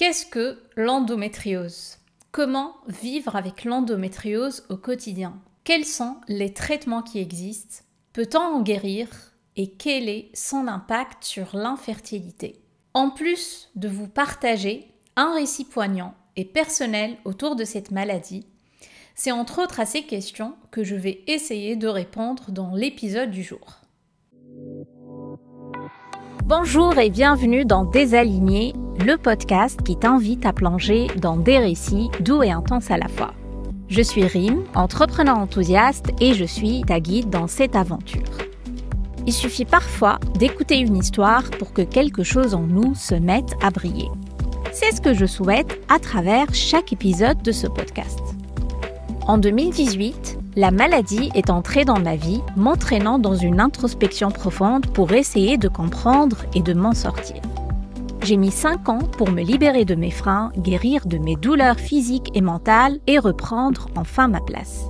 Qu'est-ce que l'endométriose? Comment vivre avec l'endométriose au quotidien? Quels sont les traitements qui existent? Peut-on en guérir? Et quel est son impact sur l'infertilité? En plus de vous partager un récit poignant et personnel autour de cette maladie, c'est entre autres à ces questions que je vais essayer de répondre dans l'épisode du jour. Bonjour et bienvenue dans Désaligné, le podcast qui t'invite à plonger dans des récits doux et intenses à la fois. Je suis Rim, entrepreneur enthousiaste et je suis ta guide dans cette aventure. Il suffit parfois d'écouter une histoire pour que quelque chose en nous se mette à briller. C'est ce que je souhaite à travers chaque épisode de ce podcast. En 2018, la maladie est entrée dans ma vie, m'entraînant dans une introspection profonde pour essayer de comprendre et de m'en sortir. J'ai mis 5 ans pour me libérer de mes freins, guérir de mes douleurs physiques et mentales et reprendre enfin ma place.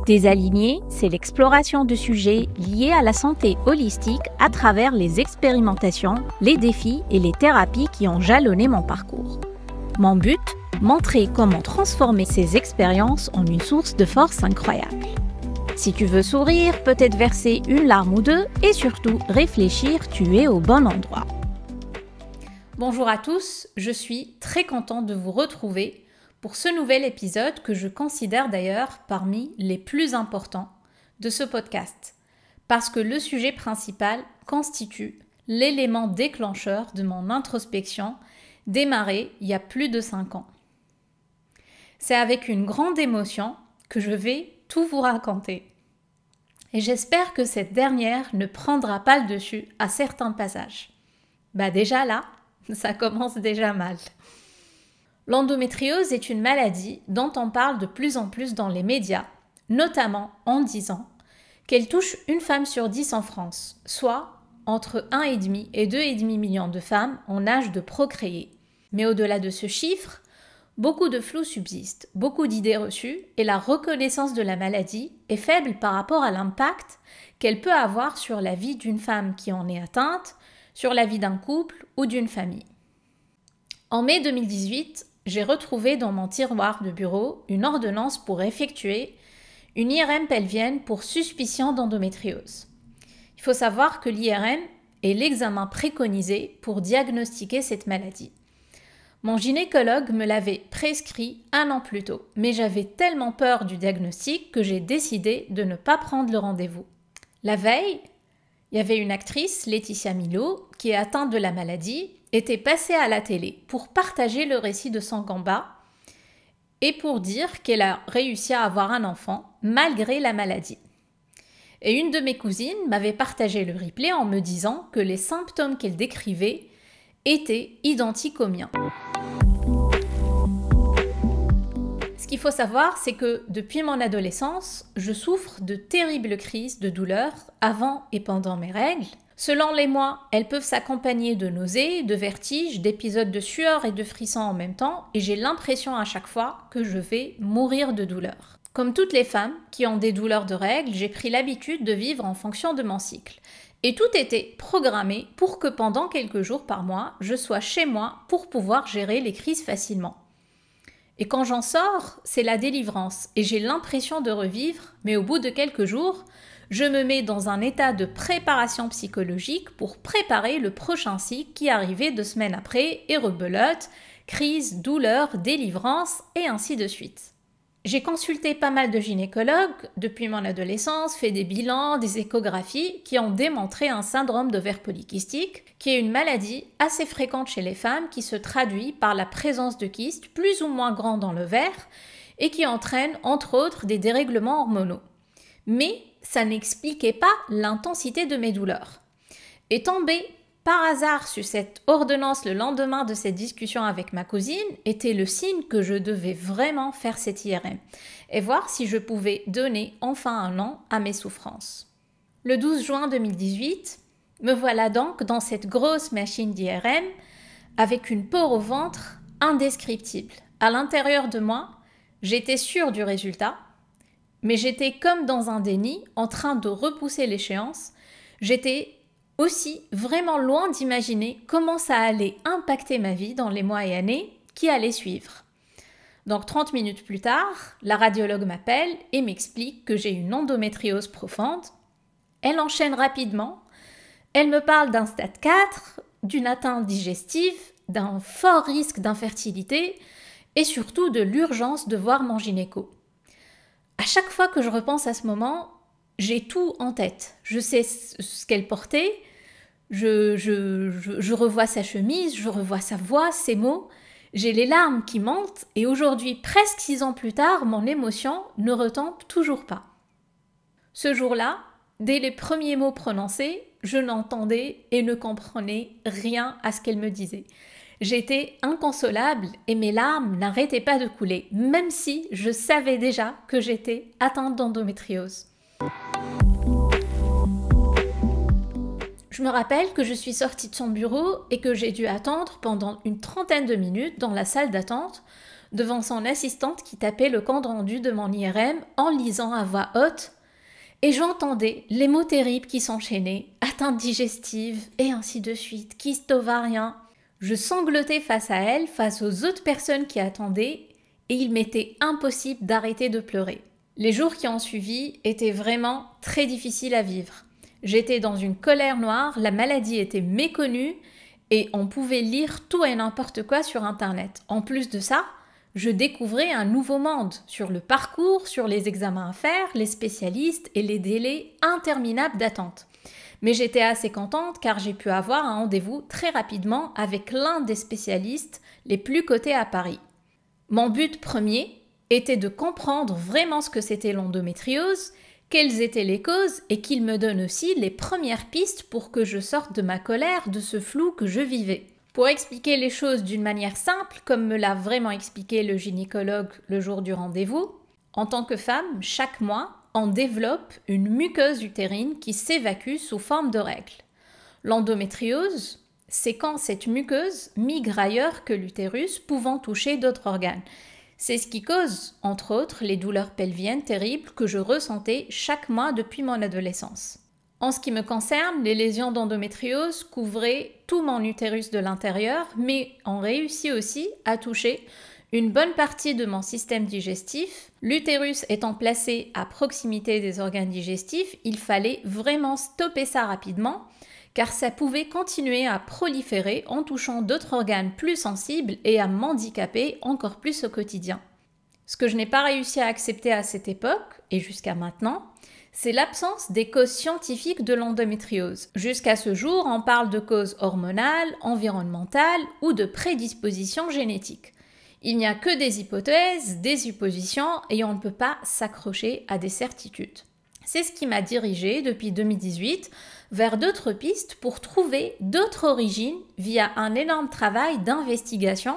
Désaligné, c'est l'exploration de sujets liés à la santé holistique à travers les expérimentations, les défis et les thérapies qui ont jalonné mon parcours. Mon but, montrer comment transformer ces expériences en une source de force incroyable. Si tu veux sourire, peut-être verser une larme ou deux et surtout réfléchir, tu es au bon endroit. Bonjour à tous, je suis très contente de vous retrouver pour ce nouvel épisode que je considère d'ailleurs parmi les plus importants de ce podcast, parce que le sujet principal constitue l'élément déclencheur de mon introspection démarrée il y a plus de 5 ans. C'est avec une grande émotion que je vais tout vous raconter. Et j'espère que cette dernière ne prendra pas le dessus à certains passages. Déjà là, ça commence déjà mal. L'endométriose est une maladie dont on parle de plus en plus dans les médias, notamment en disant qu'elle touche une femme sur 10 en France, soit entre 1,5 et 2,5 millions de femmes en âge de procréer. Mais au-delà de ce chiffre, beaucoup de flou subsiste, beaucoup d'idées reçues et la reconnaissance de la maladie est faible par rapport à l'impact qu'elle peut avoir sur la vie d'une femme qui en est atteinte, sur la vie d'un couple ou d'une famille. En mai 2018, j'ai retrouvé dans mon tiroir de bureau une ordonnance pour effectuer une IRM pelvienne pour suspicion d'endométriose. Il faut savoir que l'IRM est l'examen préconisé pour diagnostiquer cette maladie. Mon gynécologue me l'avait prescrit 1 an plus tôt, mais j'avais tellement peur du diagnostic que j'ai décidé de ne pas prendre le rendez-vous. La veille, il y avait une actrice, Laetitia Milo, qui est atteinte de la maladie, était passée à la télé pour partager le récit de son combat et pour dire qu'elle a réussi à avoir un enfant malgré la maladie. Et une de mes cousines m'avait partagé le replay en me disant que les symptômes qu'elle décrivait étaient identiques aux miens. Ce qu'il faut savoir, c'est que depuis mon adolescence, je souffre de terribles crises de douleur avant et pendant mes règles. Selon les mois, elles peuvent s'accompagner de nausées, de vertiges, d'épisodes de sueur et de frissons en même temps, et j'ai l'impression à chaque fois que je vais mourir de douleur. Comme toutes les femmes qui ont des douleurs de règles, j'ai pris l'habitude de vivre en fonction de mon cycle. Et tout était programmé pour que pendant quelques jours par mois, je sois chez moi pour pouvoir gérer les crises facilement. Et quand j'en sors, c'est la délivrance et j'ai l'impression de revivre, mais au bout de quelques jours, je me mets dans un état de préparation psychologique pour préparer le prochain cycle qui arrivait 2 semaines après et rebelote, crise, douleur, délivrance et ainsi de suite. J'ai consulté pas mal de gynécologues depuis mon adolescence, fait des bilans, des échographies qui ont démontré un syndrome d'ovaire polykystique, qui est une maladie assez fréquente chez les femmes qui se traduit par la présence de kystes plus ou moins grands dans l'ovaire et qui entraîne entre autres des dérèglements hormonaux. Mais ça n'expliquait pas l'intensité de mes douleurs. Et tombé par hasard sur cette ordonnance le lendemain de cette discussion avec ma cousine était le signe que je devais vraiment faire cette IRM et voir si je pouvais donner enfin un nom à mes souffrances. Le 12 juin 2018, me voilà donc dans cette grosse machine d'IRM avec une peur au ventre indescriptible. À l'intérieur de moi, j'étais sûre du résultat, mais j'étais comme dans un déni en train de repousser l'échéance. J'étais aussi vraiment loin d'imaginer comment ça allait impacter ma vie dans les mois et années qui allait suivre. Donc 30 minutes plus tard, la radiologue m'appelle et m'explique que j'ai une endométriose profonde. Elle enchaîne rapidement. Elle me parle d'un stade 4, d'une atteinte digestive, d'un fort risque d'infertilité et surtout de l'urgence de voir mon gynéco. À chaque fois que je repense à ce moment, j'ai tout en tête. Je sais ce qu'elle portait, je revois sa chemise, je revois sa voix, ses mots. J'ai les larmes qui montent et aujourd'hui, presque 6 ans plus tard, mon émotion ne retombe toujours pas. Ce jour-là, dès les premiers mots prononcés, je n'entendais et ne comprenais rien à ce qu'elle me disait. J'étais inconsolable et mes larmes n'arrêtaient pas de couler, même si je savais déjà que j'étais atteinte d'endométriose. Je me rappelle que je suis sortie de son bureau et que j'ai dû attendre pendant une 30aine de minutes dans la salle d'attente devant son assistante qui tapait le compte rendu de mon IRM en lisant à voix haute et j'entendais les mots terribles qui s'enchaînaient, atteinte digestive et ainsi de suite, kyste ovarien. Je sanglotais face à elle, face aux autres personnes qui attendaient et il m'était impossible d'arrêter de pleurer. Les jours qui ont suivi étaient vraiment très difficiles à vivre. J'étais dans une colère noire, la maladie était méconnue et on pouvait lire tout et n'importe quoi sur Internet. En plus de ça, je découvrais un nouveau monde sur le parcours, sur les examens à faire, les spécialistes et les délais interminables d'attente. Mais j'étais assez contente car j'ai pu avoir un rendez-vous très rapidement avec l'un des spécialistes les plus cotés à Paris. Mon but premier était de comprendre vraiment ce que c'était l'endométriose, quelles étaient les causes et qu'il me donne aussi les premières pistes pour que je sorte de ma colère, de ce flou que je vivais. Pour expliquer les choses d'une manière simple, comme me l'a vraiment expliqué le gynécologue le jour du rendez-vous, en tant que femme, chaque mois, on développe une muqueuse utérine qui s'évacue sous forme de règles. L'endométriose, c'est quand cette muqueuse migre ailleurs que l'utérus, pouvant toucher d'autres organes. C'est ce qui cause, entre autres, les douleurs pelviennes terribles que je ressentais chaque mois depuis mon adolescence. En ce qui me concerne, les lésions d'endométriose couvraient tout mon utérus de l'intérieur, mais ont réussi aussi à toucher une bonne partie de mon système digestif. L'utérus étant placé à proximité des organes digestifs, il fallait vraiment stopper ça rapidement, car ça pouvait continuer à proliférer en touchant d'autres organes plus sensibles et à m'handicaper encore plus au quotidien. Ce que je n'ai pas réussi à accepter à cette époque, et jusqu'à maintenant, c'est l'absence des causes scientifiques de l'endométriose. Jusqu'à ce jour, on parle de causes hormonales, environnementales ou de prédispositions génétiques. Il n'y a que des hypothèses, des suppositions et on ne peut pas s'accrocher à des certitudes. C'est ce qui m'a dirigée depuis 2018 vers d'autres pistes pour trouver d'autres origines via un énorme travail d'investigation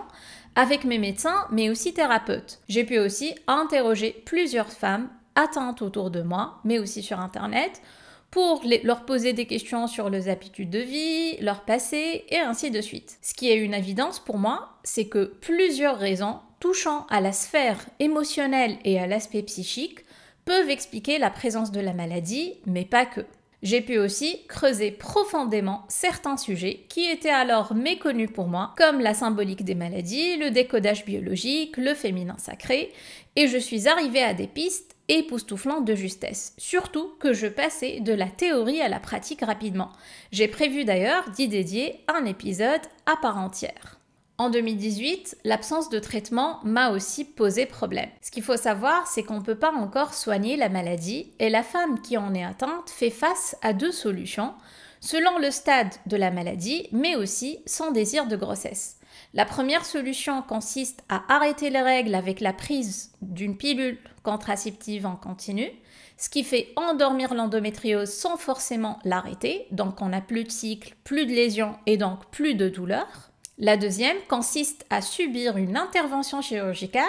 avec mes médecins mais aussi thérapeutes. J'ai pu aussi interroger plusieurs femmes atteintes autour de moi mais aussi sur Internet pour leur poser des questions sur leurs habitudes de vie, leur passé et ainsi de suite. Ce qui est une évidence pour moi, c'est que plusieurs raisons touchant à la sphère émotionnelle et à l'aspect psychique peuvent expliquer la présence de la maladie, mais pas que. J'ai pu aussi creuser profondément certains sujets qui étaient alors méconnus pour moi, comme la symbolique des maladies, le décodage biologique, le féminin sacré, et je suis arrivée à des pistes époustouflantes de justesse, surtout que je passais de la théorie à la pratique rapidement. J'ai prévu d'ailleurs d'y dédier un épisode à part entière. En 2018, l'absence de traitement m'a aussi posé problème. Ce qu'il faut savoir, c'est qu'on ne peut pas encore soigner la maladie et la femme qui en est atteinte fait face à deux solutions, selon le stade de la maladie, mais aussi son désir de grossesse. La première solution consiste à arrêter les règles avec la prise d'une pilule contraceptive en continu, ce qui fait endormir l'endométriose sans forcément l'arrêter, donc on n'a plus de cycle, plus de lésions et donc plus de douleur. La deuxième consiste à subir une intervention chirurgicale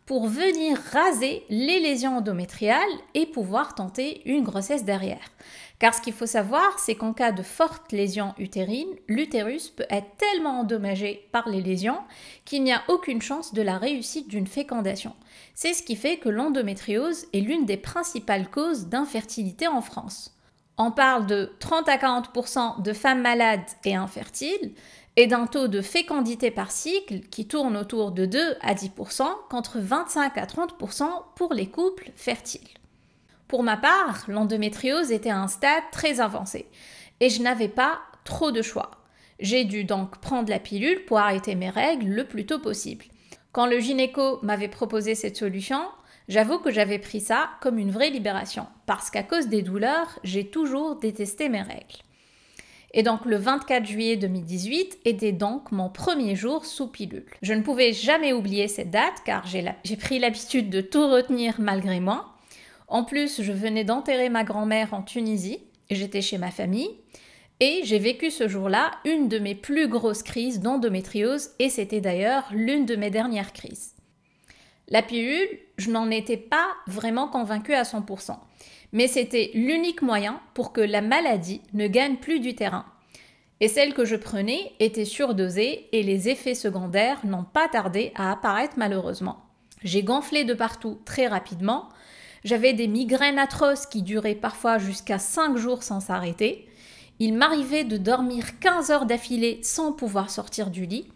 pour venir raser les lésions endométriales et pouvoir tenter une grossesse derrière. Car ce qu'il faut savoir, c'est qu'en cas de fortes lésions utérines, l'utérus peut être tellement endommagé par les lésions qu'il n'y a aucune chance de la réussite d'une fécondation. C'est ce qui fait que l'endométriose est l'une des principales causes d'infertilité en France. On parle de 30 à 40% de femmes malades et infertiles, et d'un taux de fécondité par cycle qui tourne autour de 2 à 10% contre 25 à 30% pour les couples fertiles. Pour ma part, l'endométriose était à un stade très avancé et je n'avais pas trop de choix. J'ai dû donc prendre la pilule pour arrêter mes règles le plus tôt possible. Quand le gynéco m'avait proposé cette solution, j'avoue que j'avais pris ça comme une vraie libération parce qu'à cause des douleurs, j'ai toujours détesté mes règles. Et donc le 24 juillet 2018 était donc mon premier jour sous pilule. Je ne pouvais jamais oublier cette date car j'ai pris l'habitude de tout retenir malgré moi. En plus, je venais d'enterrer ma grand-mère en Tunisie, j'étais chez ma famille et j'ai vécu ce jour-là une de mes plus grosses crises d'endométriose et c'était d'ailleurs l'une de mes dernières crises. La pilule, je n'en étais pas vraiment convaincue à 100%, mais c'était l'unique moyen pour que la maladie ne gagne plus du terrain. Et celle que je prenais était surdosée et les effets secondaires n'ont pas tardé à apparaître malheureusement. J'ai gonflé de partout très rapidement, j'avais des migraines atroces qui duraient parfois jusqu'à 5 jours sans s'arrêter, il m'arrivait de dormir 15 heures d'affilée sans pouvoir sortir du lit.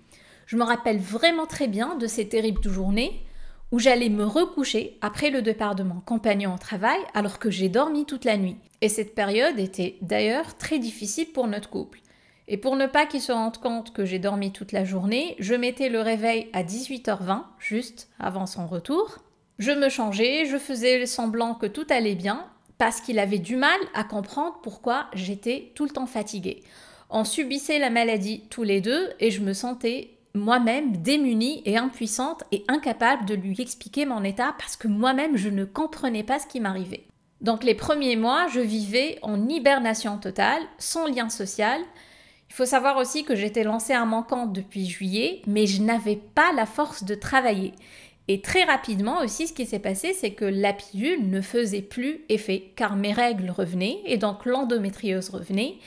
Je me rappelle vraiment très bien de ces terribles journées où j'allais me recoucher après le départ de mon compagnon au travail alors que j'ai dormi toute la nuit. Et cette période était d'ailleurs très difficile pour notre couple. Et pour ne pas qu'il se rende compte que j'ai dormi toute la journée, je mettais le réveil à 18h20, juste avant son retour. Je me changeais, je faisais semblant que tout allait bien parce qu'il avait du mal à comprendre pourquoi j'étais tout le temps fatiguée. On subissait la maladie tous les deux et je me sentais moi-même démunie et impuissante et incapable de lui expliquer mon état parce que moi-même je ne comprenais pas ce qui m'arrivait. Donc les premiers mois, je vivais en hibernation totale, sans lien social. Il faut savoir aussi que j'étais lancée à mon compte depuis juillet, mais je n'avais pas la force de travailler. Et très rapidement aussi, ce qui s'est passé, c'est que la pilule ne faisait plus effet, car mes règles revenaient et donc l'endométriose revenait,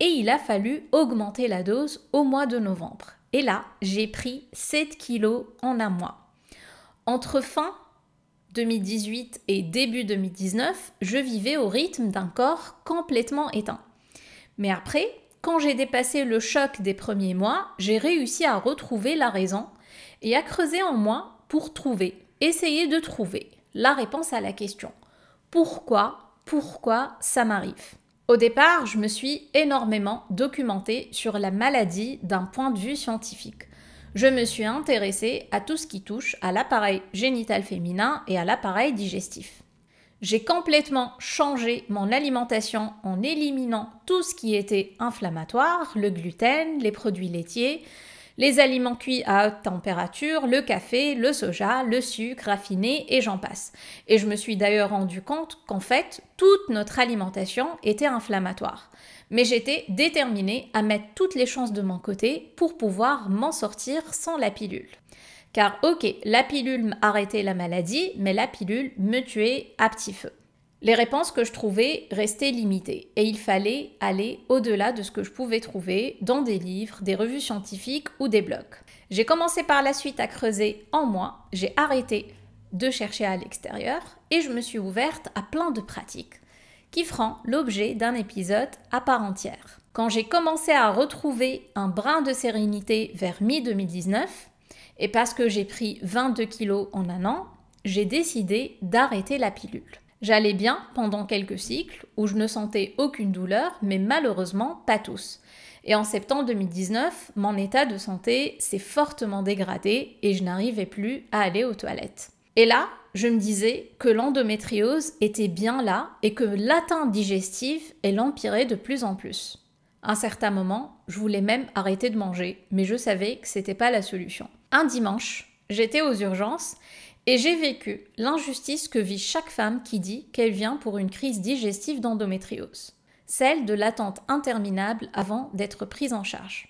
et il a fallu augmenter la dose au mois de novembre. Et là, j'ai pris 7 kilos en un mois. Entre fin 2018 et début 2019, je vivais au rythme d'un corps complètement éteint. Mais après, quand j'ai dépassé le choc des premiers mois, j'ai réussi à retrouver la raison et à creuser en moi pour essayer de trouver la réponse à la question. Pourquoi ça m'arrive ? Au départ, je me suis énormément documentée sur la maladie d'un point de vue scientifique. Je me suis intéressée à tout ce qui touche à l'appareil génital féminin et à l'appareil digestif. J'ai complètement changé mon alimentation en éliminant tout ce qui était inflammatoire, le gluten, les produits laitiers, les aliments cuits à haute température, le café, le soja, le sucre raffiné et j'en passe. Et je me suis d'ailleurs rendu compte qu'en fait, toute notre alimentation était inflammatoire. Mais j'étais déterminée à mettre toutes les chances de mon côté pour pouvoir m'en sortir sans la pilule. Car ok, la pilule arrêtait la maladie, mais la pilule me tuait à petit feu. Les réponses que je trouvais restaient limitées et il fallait aller au-delà de ce que je pouvais trouver dans des livres, des revues scientifiques ou des blogs. J'ai commencé par la suite à creuser en moi, j'ai arrêté de chercher à l'extérieur et je me suis ouverte à plein de pratiques qui feront l'objet d'un épisode à part entière. Quand j'ai commencé à retrouver un brin de sérénité vers mi-2019, et parce que j'ai pris 22 kilos en un an, j'ai décidé d'arrêter la pilule. J'allais bien pendant quelques cycles où je ne sentais aucune douleur, mais malheureusement pas tous. Et en septembre 2019, mon état de santé s'est fortement dégradé et je n'arrivais plus à aller aux toilettes. Et là, je me disais que l'endométriose était bien là et que l'atteinte digestive, elle empirait de plus en plus. À un certain moment, je voulais même arrêter de manger, mais je savais que c'était pas la solution. Un dimanche, j'étais aux urgences et j'ai vécu l'injustice que vit chaque femme qui dit qu'elle vient pour une crise digestive d'endométriose. Celle de l'attente interminable avant d'être prise en charge.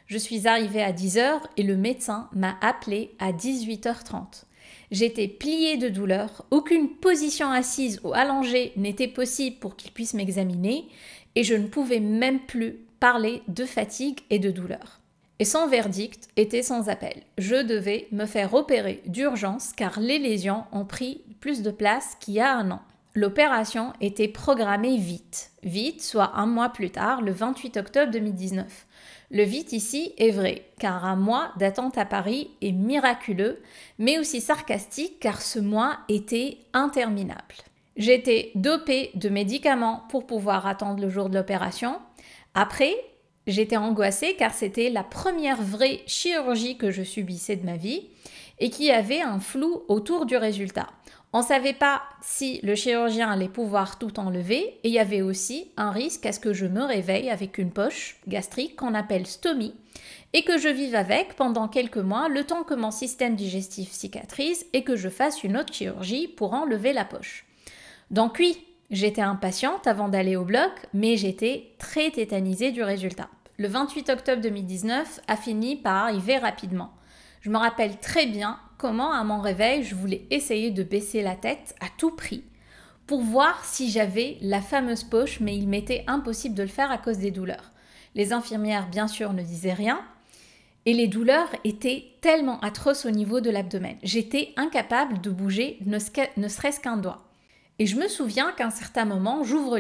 Je suis arrivée à 10h et le médecin m'a appelée à 18h30. J'étais pliée de douleur, aucune position assise ou allongée n'était possible pour qu'il puisse m'examiner et je ne pouvais même plus parler de fatigue et de douleur. Et son verdict était sans appel. Je devais me faire opérer d'urgence car les lésions ont pris plus de place qu'il y a un an. L'opération était programmée vite, soit un mois plus tard, le 28 octobre 2019. Le vite ici est vrai, car un mois d'attente à Paris est miraculeux, mais aussi sarcastique car ce mois était interminable. J'étais dopée de médicaments pour pouvoir attendre le jour de l'opération. Après, j'étais angoissée car c'était la première vraie chirurgie que je subissais de ma vie et qui avait un flou autour du résultat. On ne savait pas si le chirurgien allait pouvoir tout enlever et il y avait aussi un risque à ce que je me réveille avec une poche gastrique qu'on appelle stomie et que je vive avec pendant quelques mois le temps que mon système digestif cicatrise et que je fasse une autre chirurgie pour enlever la poche. Donc oui, j'étais impatiente avant d'aller au bloc, mais j'étais très tétanisée du résultat. Le 28 octobre 2019 a fini par arriver rapidement. Je me rappelle très bien comment à mon réveil, je voulais essayer de baisser la tête à tout prix pour voir si j'avais la fameuse poche, mais il m'était impossible de le faire à cause des douleurs. Les infirmières, bien sûr, ne disaient rien et les douleurs étaient tellement atroces au niveau de l'abdomen. J'étais incapable de bouger ne serait-ce qu'un doigt. Et je me souviens qu'à un certain moment, j'ouvre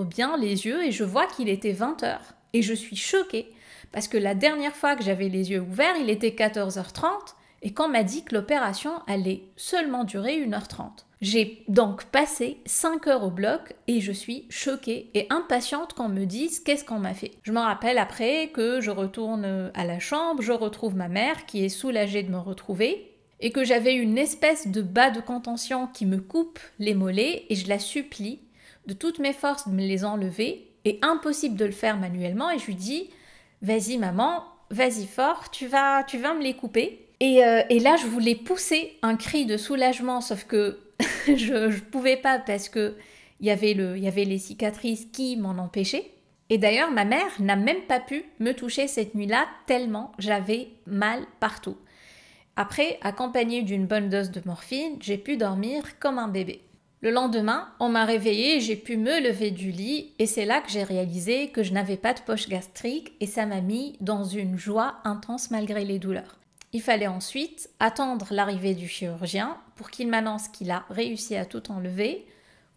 bien les yeux et je vois qu'il était 20h. Et je suis choquée parce que la dernière fois que j'avais les yeux ouverts, il était 14h30 et qu'on m'a dit que l'opération allait seulement durer 1h30. J'ai donc passé 5 heures au bloc et je suis choquée et impatiente qu'on me dise qu'est-ce qu'on m'a fait. Je me rappelle après que je retourne à la chambre, je retrouve ma mère qui est soulagée de me retrouver et que j'avais une espèce de bas de contention qui me coupe les mollets et je la supplie de toutes mes forces de me les enlever et impossible de le faire manuellement et je lui dis « Vas-y maman, vas-y fort, tu vas me les couper ». Et là je voulais pousser un cri de soulagement sauf que je pouvais pas parce que il y avait les cicatrices qui m'en empêchaient. Et d'ailleurs ma mère n'a même pas pu me toucher cette nuit-là tellement j'avais mal partout. Après, accompagnée d'une bonne dose de morphine, j'ai pu dormir comme un bébé. Le lendemain, on m'a réveillée, j'ai pu me lever du lit et c'est là que j'ai réalisé que je n'avais pas de poche gastrique et ça m'a mis dans une joie intense malgré les douleurs. Il fallait ensuite attendre l'arrivée du chirurgien pour qu'il m'annonce qu'il a réussi à tout enlever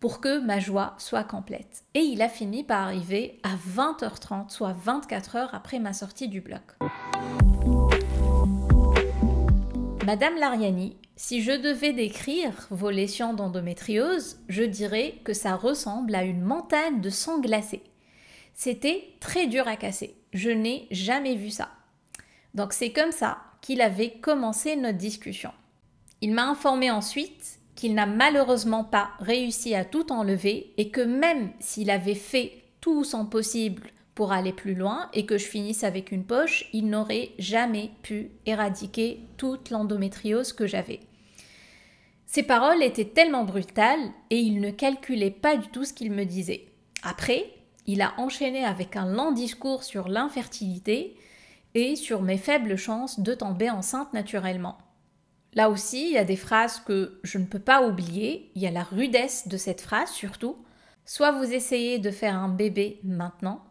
pour que ma joie soit complète. Et il a fini par arriver à 20h30, soit 24 heures après ma sortie du bloc. Madame Lariani, si je devais décrire vos lésions d'endométriose, je dirais que ça ressemble à une montagne de sang glacé. C'était très dur à casser. Je n'ai jamais vu ça. Donc c'est comme ça qu'il avait commencé notre discussion. Il m'a informé ensuite qu'il n'a malheureusement pas réussi à tout enlever et que même s'il avait fait tout son possible pour aller plus loin et que je finisse avec une poche, il n'aurait jamais pu éradiquer toute l'endométriose que j'avais. Ses paroles étaient tellement brutales et il ne calculait pas du tout ce qu'il me disait. Après, il a enchaîné avec un long discours sur l'infertilité et sur mes faibles chances de tomber enceinte naturellement. Là aussi, il y a des phrases que je ne peux pas oublier, il y a la rudesse de cette phrase surtout. Soit vous essayez de faire un bébé maintenant,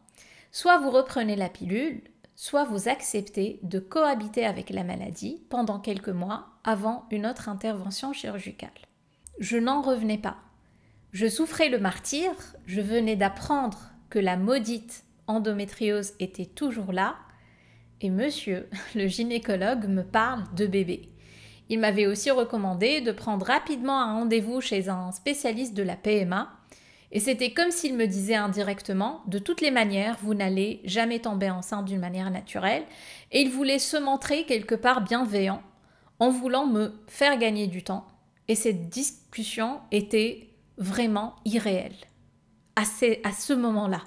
soit vous reprenez la pilule, soit vous acceptez de cohabiter avec la maladie pendant quelques mois avant une autre intervention chirurgicale. Je n'en revenais pas. Je souffrais le martyre, je venais d'apprendre que la maudite endométriose était toujours là, et monsieur, le gynécologue, me parle de bébé. Il m'avait aussi recommandé de prendre rapidement un rendez-vous chez un spécialiste de la PMA, et c'était comme s'il me disait indirectement, de toutes les manières, vous n'allez jamais tomber enceinte d'une manière naturelle, et il voulait se montrer quelque part bienveillant, en voulant me faire gagner du temps. Et cette discussion était vraiment irréelle, à ce moment-là.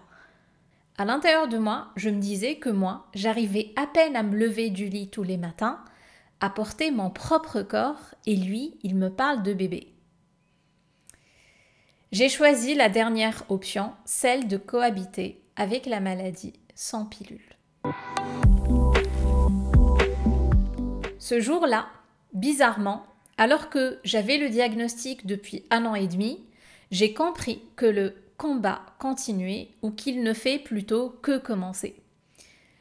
À l'intérieur de moi, je me disais que moi, j'arrivais à peine à me lever du lit tous les matins, à porter mon propre corps, et lui, il me parle de bébé. J'ai choisi la dernière option, celle de cohabiter avec la maladie sans pilule. Ce jour-là, bizarrement, alors que j'avais le diagnostic depuis 1 an et demi, j'ai compris que le combat continuait ou qu'il ne fait plutôt que commencer.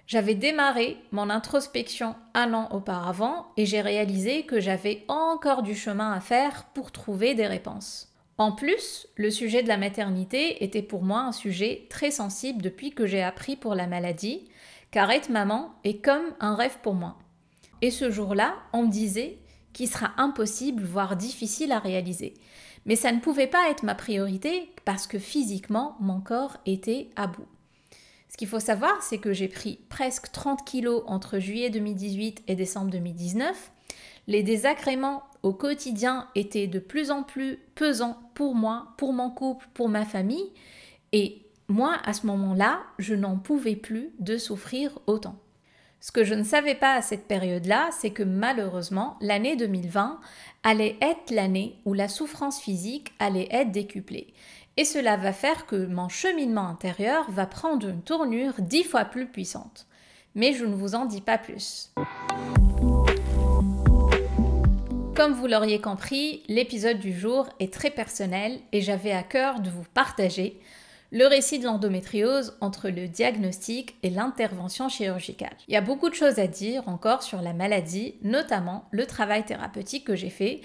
J'avais démarré mon introspection 1 an auparavant et j'ai réalisé que j'avais encore du chemin à faire pour trouver des réponses. En plus, le sujet de la maternité était pour moi un sujet très sensible depuis que j'ai appris pour la maladie, car être maman est comme un rêve pour moi. Et ce jour-là, on me disait qu'il sera impossible, voire difficile à réaliser. Mais ça ne pouvait pas être ma priorité parce que physiquement, mon corps était à bout. Ce qu'il faut savoir, c'est que j'ai pris presque 30 kilos entre juillet 2018 et décembre 2019. Les désagréments au quotidien étaient de plus en plus pesants pour moi, pour mon couple, pour ma famille. Et moi, à ce moment-là, je n'en pouvais plus de souffrir autant. Ce que je ne savais pas à cette période-là, c'est que malheureusement, l'année 2020 allait être l'année où la souffrance physique allait être décuplée. Et cela va faire que mon cheminement intérieur va prendre une tournure 10 fois plus puissante. Mais je ne vous en dis pas plus. Comme vous l'auriez compris, l'épisode du jour est très personnel et j'avais à cœur de vous partager le récit de l'endométriose entre le diagnostic et l'intervention chirurgicale. Il y a beaucoup de choses à dire encore sur la maladie, notamment le travail thérapeutique que j'ai fait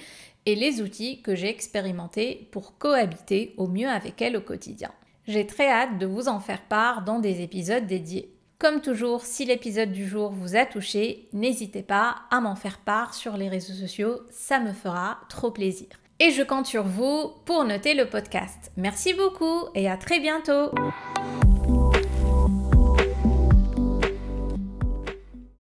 et les outils que j'ai expérimentés pour cohabiter au mieux avec elle au quotidien. J'ai très hâte de vous en faire part dans des épisodes dédiés. Comme toujours, si l'épisode du jour vous a touché, n'hésitez pas à m'en faire part sur les réseaux sociaux, ça me fera trop plaisir. Et je compte sur vous pour noter le podcast. Merci beaucoup et à très bientôt.